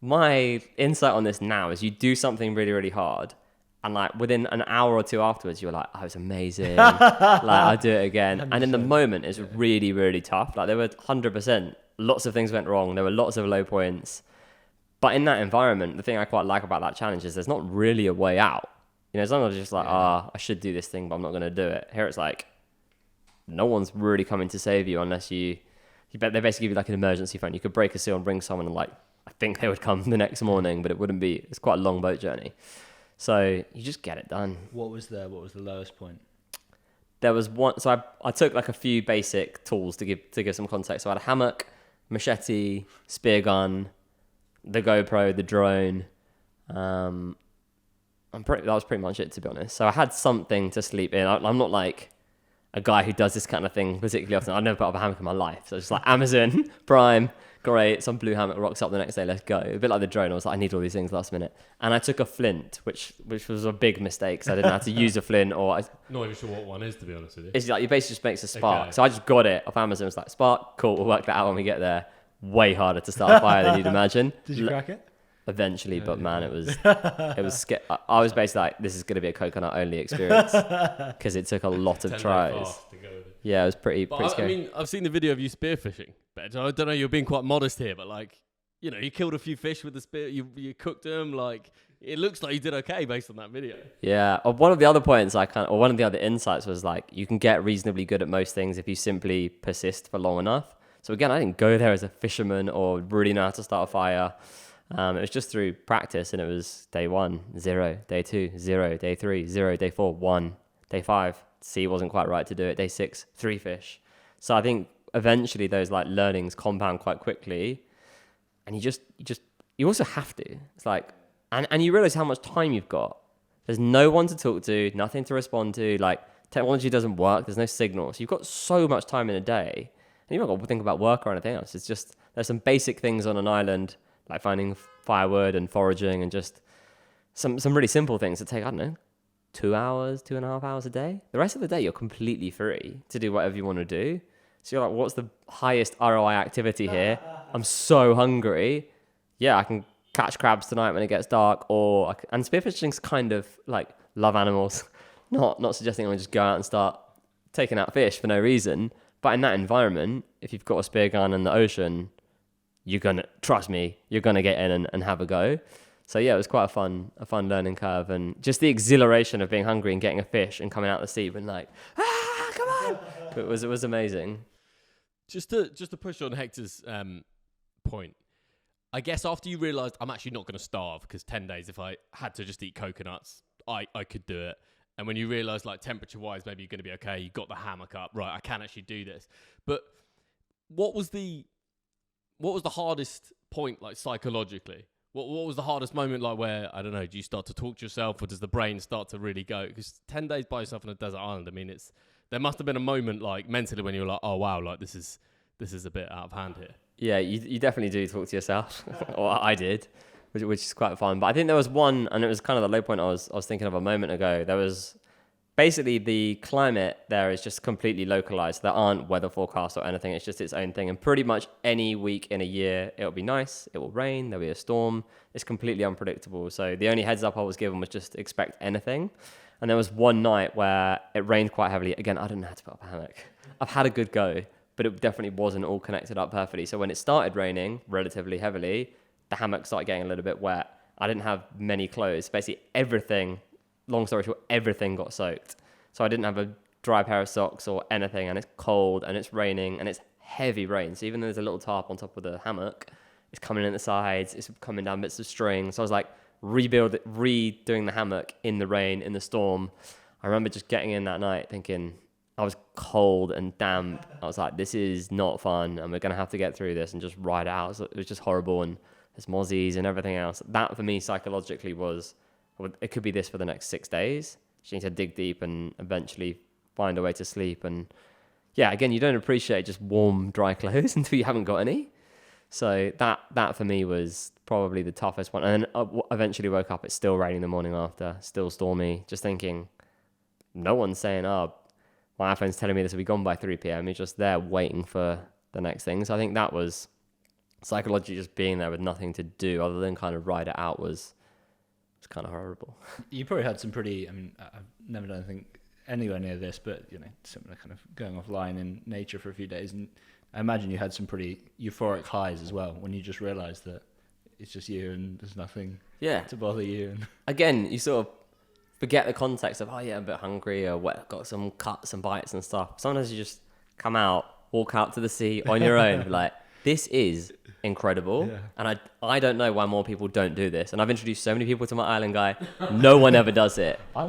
My insight on this now is you do something really, really hard, and like within an hour or two afterwards, you're like, "Oh, it's amazing!" Like I'll do it again. And in the 100%. moment, it's really, really tough. Like there were 100%, lots of things went wrong. There were lots of low points, but in that environment, the thing I quite like about that challenge is there's not really a way out. As long as it's just like, I should do this thing, but I'm not going to do it. Here it's like, no one's really coming to save you unless they basically give you like an emergency phone. You could break a seal and bring someone, and like I think they would come the next morning, but it wouldn't be. It's quite a long boat journey, so you just get it done. What was the lowest point? There was one. So I took like a few basic tools to give some context. So I had a hammock, machete, spear gun, the GoPro, the drone. That was pretty much it, to be honest. So I had something to sleep in. I'm not like a guy who does this kind of thing particularly often. I've never put up a hammock in my life. So it's like Amazon Prime, great. Some blue hammock rocks up the next day. Let's go. A bit like the drone. I was like, I need all these things last minute. And I took a flint, which was a big mistake. So I didn't have to use a flint Not even sure what one is, to be honest with you. It's like, it basically just makes a spark. Okay. So I just got it off Amazon. It was like, spark, cool. We'll work that out when we get there. Way harder to start a fire than you'd imagine. Did you crack it? Eventually, but man, it was I was basically like, this is going to be a coconut only experience because it took a lot of 10-day tries. fast to go with it. Yeah, it was pretty But scary. I mean, I've seen the video of you spearfishing, but I don't know, you're being quite modest here, but like, you killed a few fish with the spear, you cooked them, like, it looks like you did okay based on that video. Yeah, one of the other points one of the other insights was like, you can get reasonably good at most things if you simply persist for long enough. So again, I didn't go there as a fisherman or really know how to start a fire. It was just through practice, and it was day 1, 0, day 2, 0, day 3, 0, day 4, 1, day 5, sea wasn't quite right to do it, day 6, 3 fish. So I think eventually those like learnings compound quite quickly, and you also have to. It's like, and you realize how much time you've got. There's no one to talk to, nothing to respond to, like technology doesn't work, there's no signal. So you've got so much time in a day, and you've not got to think about work or anything else. It's just, there's some basic things on an island, like finding firewood and foraging and just some really simple things that take, I don't know, 2 hours, 2.5 hours a day. The rest of the day, you're completely free to do whatever you want to do. So you're like, what's the highest ROI activity here? I'm so hungry. Yeah, I can catch crabs tonight when it gets dark. And spearfishing's kind of like love animals. Not suggesting I just go out and start taking out fish for no reason. But in that environment, if you've got a spear gun in the ocean, trust me, you're gonna get in and have a go. So yeah, it was quite a fun learning curve, and just the exhilaration of being hungry and getting a fish and coming out of the sea and like, come on! It was amazing. Just to push on Hector's point, I guess after you realised I'm actually not going to starve, because 10 days, if I had to just eat coconuts, I could do it. And when you realise, like, temperature-wise, maybe you're going to be okay, you got the hammock up, right, I can actually do this. But what was the hardest point, like, psychologically? What was the hardest moment, like, where, I don't know, do you start to talk to yourself, or does the brain start to really go? Because 10 days by yourself on a desert island, I mean, there must have been a moment, like, mentally when you were like, oh, wow, like, this is a bit out of hand here. Yeah, you definitely do talk to yourself, or I did, which is quite fun. But I think there was one, and it was kind of the low point I was thinking of a moment ago. There was basically the climate there is just completely localized. There aren't weather forecasts or anything. It's just its own thing. And pretty much any week in a year, it'll be nice. It will rain. There'll be a storm. It's completely unpredictable. So the only heads up I was given was just expect anything. And there was one night where it rained quite heavily. Again, I don't know how to put up a hammock. I've had a good go, but it definitely wasn't all connected up perfectly. So when it started raining relatively heavily, the hammock started getting a little bit wet. I didn't have many clothes. Basically everything, long story short, everything got soaked. So I didn't have a dry pair of socks or anything, and it's cold and it's raining and it's heavy rain. So even though there's a little tarp on top of the hammock, it's coming in the sides, it's coming down bits of string. So I was like redoing the hammock in the rain, in the storm. I remember just getting in that night thinking, I was cold and damp. I was like, this is not fun, and we're going to have to get through this and just ride it out. So it was just horrible, and there's mozzies and everything else. That, for me, psychologically was, it could be this for the next 6 days. You need to dig deep and eventually find a way to sleep. And yeah, again, you don't appreciate just warm, dry clothes until you haven't got any. So that for me was probably the toughest one. And then I eventually woke up, it's still raining the morning after, still stormy, just thinking, no one's saying, oh, my iPhone's telling me this will be gone by 3 p.m. You're just there waiting for the next thing. So I think that was psychology just being there with nothing to do other than kind of ride it out was kind of horrible. You probably had some pretty. I mean, I've never done anything anywhere near this, but similar kind of going offline in nature for a few days, and I imagine you had some pretty euphoric highs as well when you just realised that it's just you and there's nothing Yeah. to bother you. And Again, you sort of forget the context of, oh yeah, I'm a bit hungry or got some cuts and bites and stuff. Sometimes you just come out, walk out to the sea on your own, be like, this is incredible. Yeah. And I don't know why more people don't do this. And I've introduced so many people to my island guy. No one ever does it.